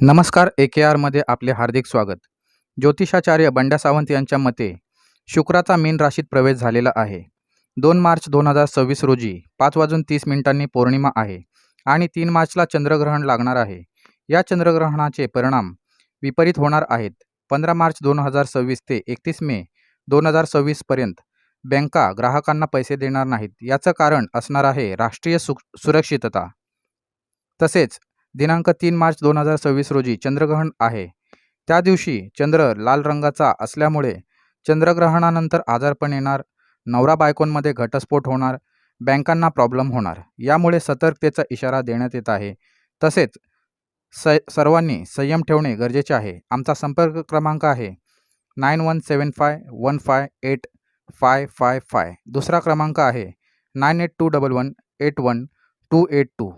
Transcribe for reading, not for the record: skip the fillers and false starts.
नमस्कार. AKRमध्ये आपले हार्दिक स्वागत. ज्योतिषाचार्य बंड्या सावंत यांच्या मते शुक्राचा मीन राशीत प्रवेश झालेला आहे. 2 मार्च 2026 रोजी 5:30 पौर्णिमा आहे आणि 3 मार्चला चंद्रग्रहण लागणार आहे. या चंद्रग्रहणाचे परिणाम विपरीत होणार आहेत. 15 मार्च 2026 ते 31 मे 2026 पर्यंत बँका ग्राहकांना पैसे देणार नाहीत. याचं कारण असणार आहे राष्ट्रीय सुरक्षितता. तसेच दिनांक 3 मार्च 2026 रोजी चंद्रग्रहण आहे. त्या दिवशी चंद्र लाल रंगाचा असल्यामुळे चंद्रग्रहणानंतर आजारपण येणार, नवरा बायकोंमध्ये घटस्फोट होणार, बँकांना प्रॉब्लेम होणार. यामुळे सतर्कतेचा इशारा देण्यात येत आहे. तसेच सर्वांनी संयम ठेवणे गरजेचे आहे. आमचा संपर्क क्रमांक आहे 9175158555. दुसरा क्रमांक आहे 9821181282.